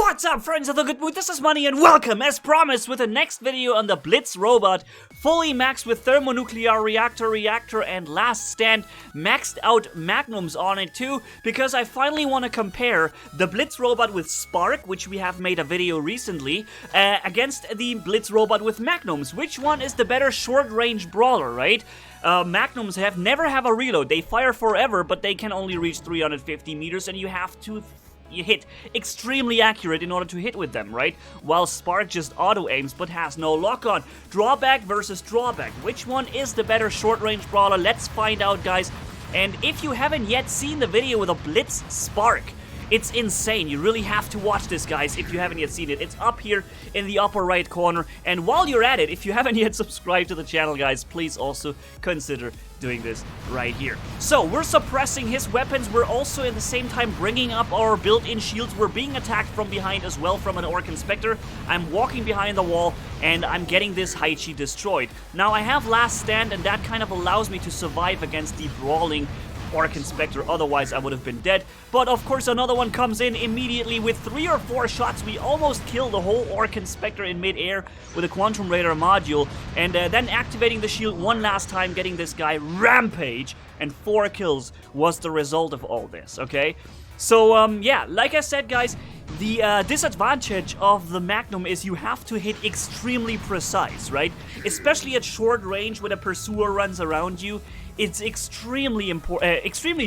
What's up, friends of the good mood? This is Manni and welcome, as promised, with the next video on the Blitz robot, fully maxed with thermonuclear reactor, and last stand, maxed out magnums on it too, because I finally want to compare the Blitz robot with Spark, which we have made a video recently, against the Blitz robot with magnums. Which one is the better short-range brawler, right? Magnums never have a reload. They fire forever, but they can only reach 350 meters, and you have to hit extremely accurate in order to hit with them, right? While Spark just auto-aims but has no lock-on. Drawback versus drawback. Which one is the better short-range brawler? Let's find out, guys. And if you haven't yet seen the video with a Blitz Spark, it's insane. You really have to watch this, guys, if you haven't yet seen it. It's up here in the upper right corner. And while you're at it, if you haven't yet subscribed to the channel, guys, please also consider doing this right here. So, we're suppressing his weapons. We're also at the same time bringing up our built-in shields. We're being attacked from behind as well from an Orc Inspector. I'm walking behind the wall, and I'm getting this Hize destroyed. Now, I have Last Stand, and that kind of allows me to survive against the Brawling Orc Inspector, otherwise I would have been dead. But of course another one comes in immediately with 3 or 4 shots. We almost kill the whole Orc Inspector in mid-air with a Quantum Radar module, and then activating the shield one last time, getting this guy Rampage, and 4 kills was the result of all this, okay? So, yeah, like I said, guys, the disadvantage of the Magnum is you have to hit extremely precise, right? Especially at short range when a pursuer runs around you. It's extremely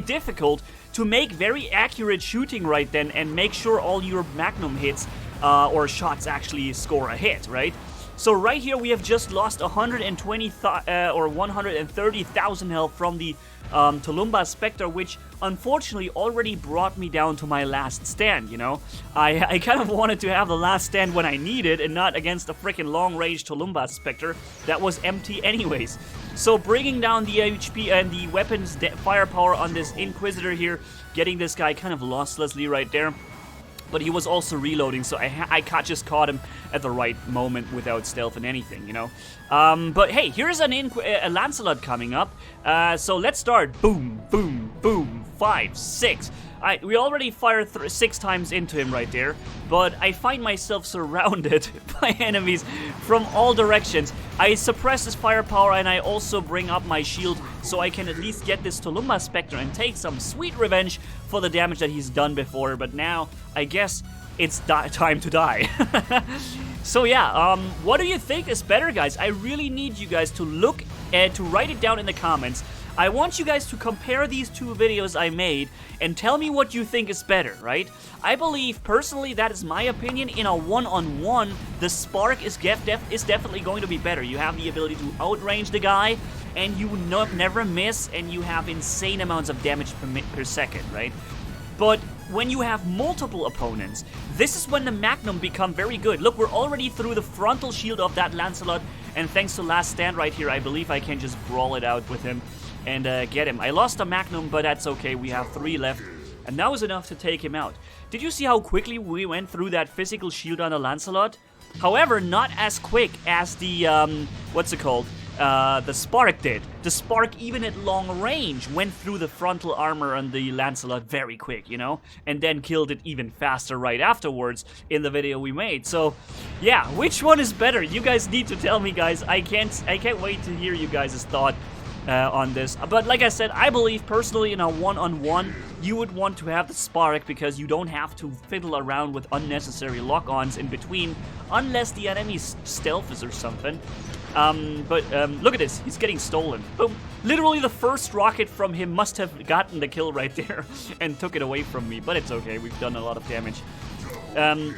difficult to make very accurate shooting right then and make sure all your Magnum hits or shots actually score a hit, right? So right here we have just lost 130,000 health from the Tulumba Spectre, which unfortunately already brought me down to my last stand, you know? I kind of wanted to have the last stand when I needed and not against a freaking long-range Tulumba Spectre that was empty anyways. So bringing down the HP and the weapons firepower on this Inquisitor here, getting this guy kind of losslessly right there. But he was also reloading, so I just caught him at the right moment without stealth and anything, you know. But hey, here's a Lancelot coming up. So let's start. Boom, boom, boom. 5, 6. We already fired 6 times into him right there, but I find myself surrounded by enemies from all directions. I suppress his firepower and I also bring up my shield so I can at least get this Tulumba Spectre and take some sweet revenge for the damage that he's done before. But now, I guess it's time to die. So yeah, what do you think is better, guys? I really need you guys to look and to write it down in the comments. I want you guys to compare these 2 videos I made and tell me what you think is better, right? I believe, personally, that is my opinion, in a one-on-one, the Spark is definitely going to be better. You have the ability to outrange the guy, and you never miss, and you have insane amounts of damage per second, right? But when you have multiple opponents, this is when the Magnum become very good. Look, we're already through the frontal shield of that Lancelot, and thanks to Last Stand right here, I believe I can just brawl it out with him and get him. I lost a Magnum, but that's okay. We have 3 left, and that was enough to take him out. Did you see how quickly we went through that physical shield on the Lancelot? However, not as quick as the, what's it called? The Spark did. The Spark, even at long range, went through the frontal armor on the Lancelot very quick, you know? And then killed it even faster right afterwards in the video we made. So, yeah, which one is better? You guys need to tell me, guys. I can't wait to hear you guys' thought on this. But like I said, I believe personally in a one-on-one, you would want to have the Spark because you don't have to fiddle around with unnecessary lock-ons in between, unless the enemy's stealth is or something. Look at this, he's getting stolen. Boom. Literally the first rocket from him must have gotten the kill right there and took it away from me, but it's okay, we've done a lot of damage. And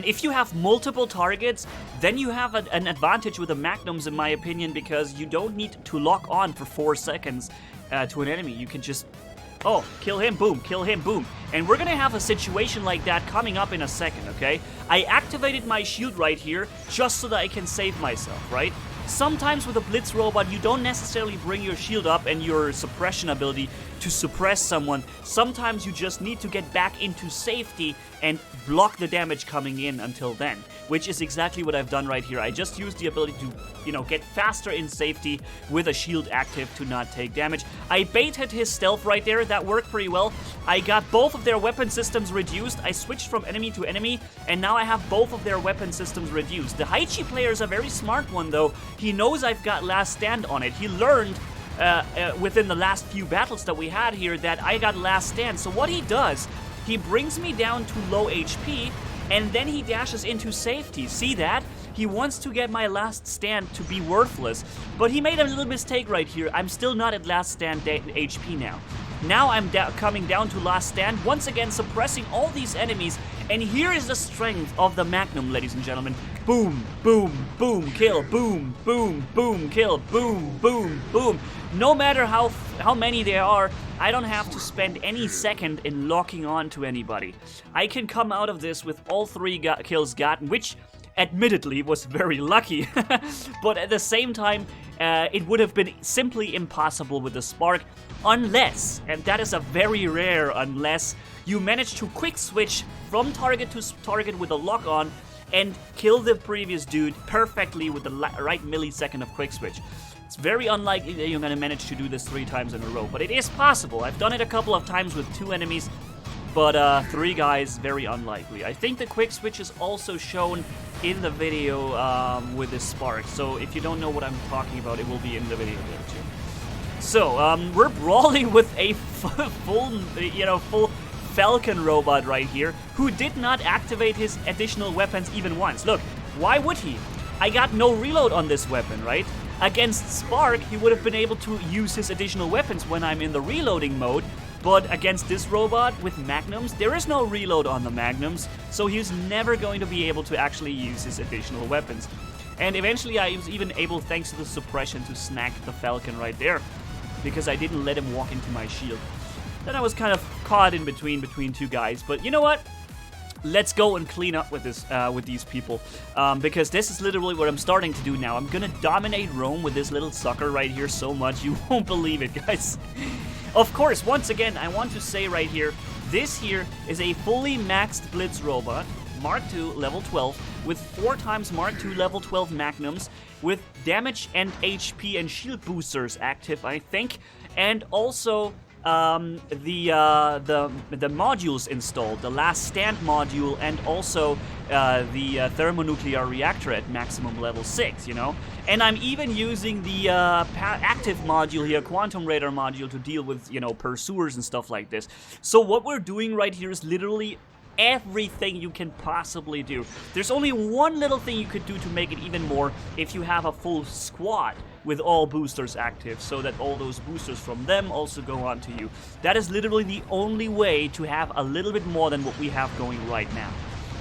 if you have multiple targets, then you have an advantage with the Magnums, in my opinion, because you don't need to lock on for 4 seconds to an enemy. You can just, oh, kill him, boom, kill him, boom. And we're gonna have a situation like that coming up in a second, okay? I activated my shield right here just so that I can save myself, right? Sometimes with a Blitz robot, you don't necessarily bring your shield up and your suppression ability to suppress someone, sometimes you just need to get back into safety and block the damage coming in until then, which is exactly what I've done right here. I just used the ability to, you know, get faster in safety with a shield active to not take damage. I baited his stealth right there. That worked pretty well. I got both of their weapon systems reduced. I switched from enemy to enemy, and now I have both of their weapon systems reduced. The Hize player is a very smart one, though. He knows I've got last stand on it. He learned within the last few battles that we had here that I got last stand. So what he does, he brings me down to low HP, and then he dashes into safety. See that? He wants to get my last stand to be worthless, but he made a little mistake right here. I'm still not at last stand HP now. Now I'm coming down to last stand, once again suppressing all these enemies, and here is the strength of the Magnum, ladies and gentlemen. Boom, boom, boom, kill, boom, boom, boom, kill, boom, boom, boom. No matter how many there are, I don't have to spend any second in locking on to anybody. I can come out of this with all 3 kills gotten, which admittedly was very lucky, but at the same time, it would have been simply impossible with the spark, unless, and that is a very rare unless, you manage to quick switch from target to target with a lock on and kill the previous dude perfectly with the right millisecond of quick switch. It's very unlikely that you're gonna manage to do this 3 times in a row, but it is possible. I've done it a couple of times with 2 enemies, but 3 guys, very unlikely. I think the quick switch is also shown in the video with this spark, so if you don't know what I'm talking about, it will be in the video there too. So, we're brawling with a full Falcon robot right here, who did not activate his additional weapons even once. Look, why would he? I got no reload on this weapon, right? Against Spark, he would have been able to use his additional weapons when I'm in the reloading mode, but against this robot with Magnums, there is no reload on the Magnums, so he's never going to be able to actually use his additional weapons. And eventually I was even able, thanks to the suppression, to snag the Falcon right there, because I didn't let him walk into my shield. Then I was kind of caught in between 2 guys, but you know what? Let's go and clean up with this, with these people, because this is literally what I'm starting to do now. I'm gonna dominate Rome with this little sucker right here so much you won't believe it, guys. Of course, once again, I want to say right here, this here is a fully maxed Blitz robot, Mark II level 12, with 4 times Mark II level 12 Magnums, with damage and HP and shield boosters active, I think, and also the modules installed, the last stand module, and also the thermonuclear reactor at maximum level 6, you know. And I'm even using the active module here, quantum radar module, to deal with, you know, pursuers and stuff like this. So what we're doing right here is literally everything you can possibly do. There's only one little thing you could do to make it even more if you have a full squad with all boosters active, so that all those boosters from them also go on to you. That is literally the only way to have a little bit more than what we have going right now.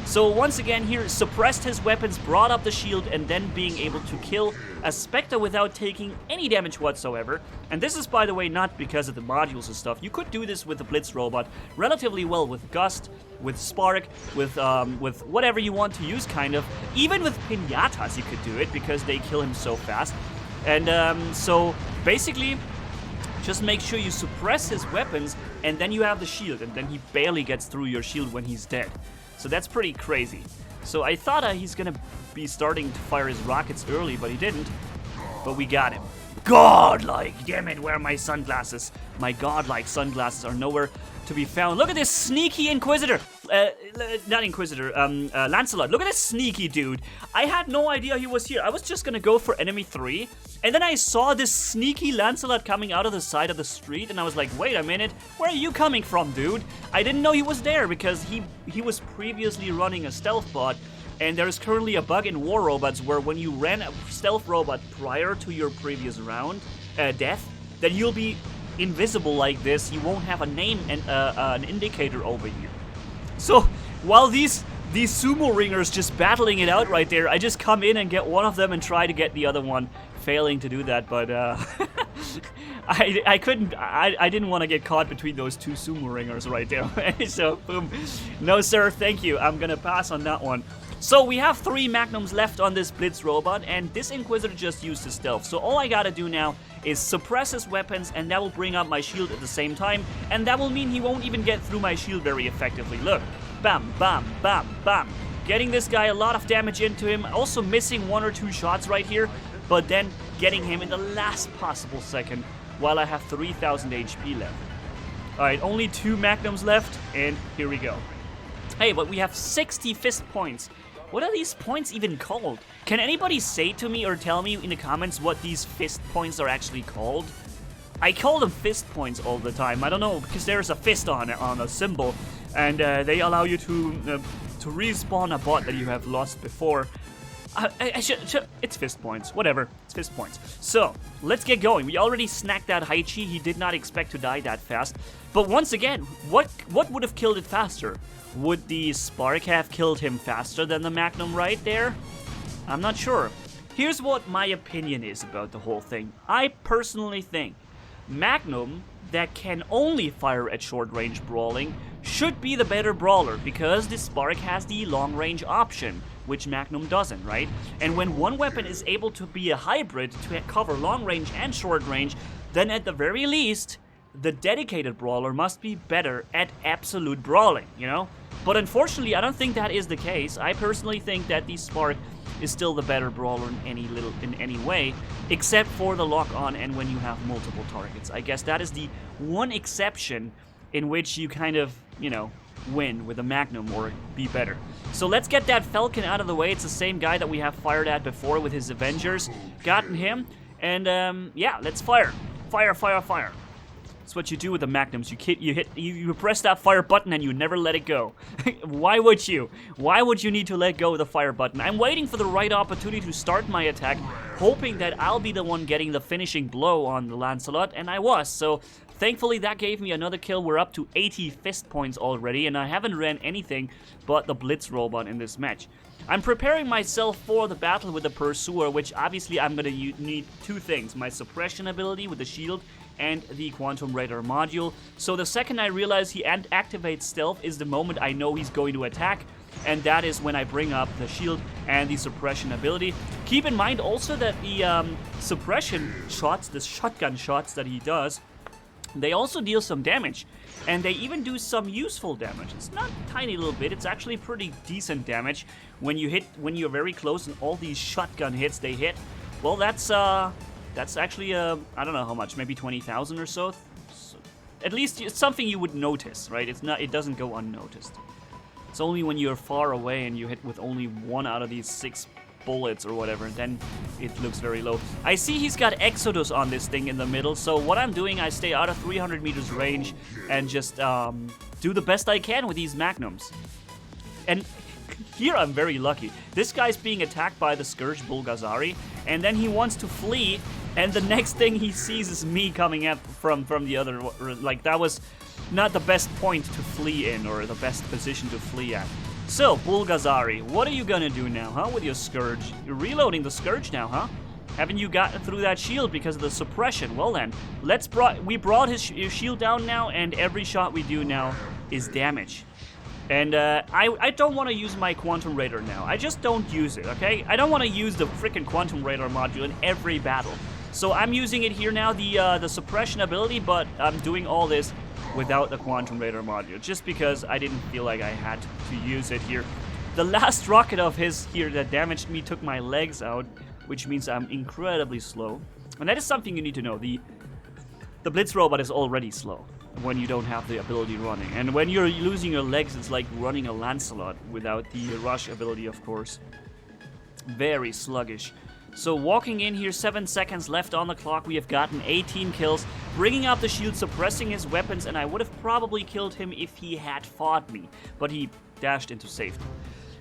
So once again here, suppressed his weapons, brought up the shield, and then being able to kill a Spectre without taking any damage whatsoever. And this is, by the way, not because of the modules and stuff. You could do this with the Blitz robot relatively well with Gust, with Spark, with whatever you want to use, kind of. Even with Pinatas you could do it, because they kill him so fast. And so basically, just make sure you suppress his weapons, and then you have the shield, and then he barely gets through your shield when he's dead. So that's pretty crazy. So I thought he's gonna be starting to fire his rockets early, but he didn't. But we got him. Godlike! Damn it, where are my sunglasses? My godlike sunglasses are nowhere to be found. Look at this sneaky Inquisitor! Not Inquisitor, Lancelot. Look at this sneaky dude. I had no idea he was here. I was just gonna go for enemy 3, and then I saw this sneaky Lancelot coming out of the side of the street, and I was like, wait a minute, where are you coming from, dude? I didn't know he was there, because he was previously running a stealth bot, and there is currently a bug in War Robots where when you ran a stealth robot prior to your previous round, death, then you'll be invisible like this. You won't have a name and an indicator over you. So while these sumo ringers just battling it out right there, I just come in and get one of them and try to get the other one, failing to do that, but I couldn't. I didn't want to get caught between those 2 sumo ringers right there. So boom, no sir, thank you. I'm gonna pass on that one. So we have 3 Magnums left on this Blitz robot, and this Inquisitor just used his stealth. So all I gotta do now is suppress his weapons, and that will bring up my shield at the same time, and that will mean he won't even get through my shield very effectively. Look, bam, bam, bam, bam. Getting this guy a lot of damage into him, also missing 1 or 2 shots right here, but then getting him in the last possible second while I have 3000 HP left. Alright, only 2 magnums left, and here we go. Hey, but we have 60 fist points. What are these points even called? Can anybody say to me or tell me in the comments what these fist points are actually called? I call them fist points all the time. I don't know, because there's a fist on a symbol, and they allow you to respawn a bot that you have lost before. It's fist points. Whatever. It's fist points. So, let's get going. We already snacked that Hize. He did not expect to die that fast. But once again, what would have killed it faster? Would the Spark have killed him faster than the Magnum right there? I'm not sure. Here's what my opinion is about the whole thing. I personally think Magnum, that can only fire at short-range brawling, should be the better brawler, because the Spark has the long-range option, which Magnum doesn't, right? And when one weapon is able to be a hybrid to cover long-range and short-range, then at the very least, the dedicated brawler must be better at absolute brawling, you know? But unfortunately, I don't think that is the case. I personally think that the Spark is still the better brawler in any way, except for the lock-on and when you have multiple targets. I guess that is the one exception in which you kind of, you know, win with a Magnum or be better. So let's get that Falcon out of the way. It's the same guy that we have fired at before with his Avengers. Gotten him, and yeah, let's fire. Fire, fire, fire. That's what you do with the Magnums. You press that fire button and you never let it go. Why would you? Why would you need to let go of the fire button? I'm waiting for the right opportunity to start my attack, hoping that I'll be the one getting the finishing blow on the Lancelot, and I was. So thankfully that gave me another kill. We're up to 80 fist points already, and I haven't ran anything but the Blitz robot in this match. I'm preparing myself for the battle with the Pursuer, which obviously I'm gonna need 2 things: my suppression ability with the shield and the Quantum Radar module. So the second I realize he activates stealth is the moment I know he's going to attack, and that is when I bring up the shield and the suppression ability. Keep in mind also that the suppression shots, the shotgun shots that he does, they also deal some damage, and they even do some useful damage. It's not a tiny little bit, it's actually pretty decent damage when you're very close, and all these shotgun hits they hit. Well, that's actually, I don't know how much, maybe 20,000 or so. At least it's something you would notice, right? It doesn't go unnoticed. It's only when you're far away and you hit with only 1 out of these 6 bullets or whatever, then it looks very low. I see he's got Exodus on this thing in the middle, so what I'm doing, I stay out of 300 meters range and just do the best I can with these Magnums. And here I'm very lucky. This guy's being attacked by the Scourge Bulgazari, and then he wants to flee, and the next thing he sees is me coming up from the other. Like, that was not the best point to flee in, or the best position to flee at. So, Bulgazari, what are you gonna do now, huh, with your Scourge? You're reloading the Scourge now, huh? Haven't you gotten through that shield because of the suppression? Well then, we brought his shield down now, and every shot we do now is damage. And I don't want to use my Quantum Radar now. I just don't use it, okay? I don't want to use the freaking Quantum Radar module in every battle. So I'm using it here now, the suppression ability, but I'm doing all this without the Quantum Radar module, just because I didn't feel like I had to use it here. The last rocket of his here that damaged me took my legs out, which means I'm incredibly slow. And that is something you need to know. The Blitz robot is already slow when you don't have the ability running. And when you're losing your legs, it's like running a Lancelot without the rush ability, of course. Very sluggish. So walking in here, 7 seconds left on the clock, we have gotten 18 kills, bringing up the shield, suppressing his weapons, and I would have probably killed him if he had fought me, but he dashed into safety.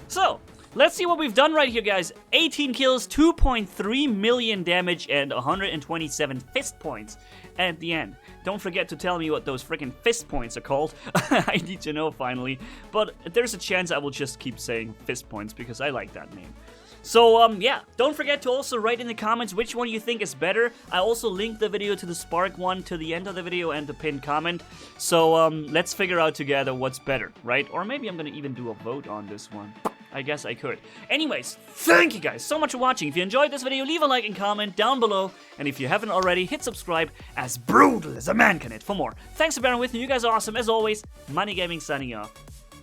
So, let's see what we've done right here, guys. 18 kills, 2.3 million damage, and 127 fist points at the end. Don't forget to tell me what those freaking fist points are called. I need to know finally. But there's a chance I will just keep saying fist points because I like that name. So, yeah, don't forget to also write in the comments which one you think is better. I also linked the video to the Spark one to the end of the video and the pinned comment. So, let's figure out together what's better, right? Or maybe I'm gonna even do a vote on this one. I guess I could. Anyways, thank you guys so much for watching. If you enjoyed this video, leave a like and comment down below. And if you haven't already, hit subscribe, as brutal as a man can hit, for more. Thanks for bearing with me. You guys are awesome. As always, Manni-Gaming signing off.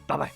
Bye-bye.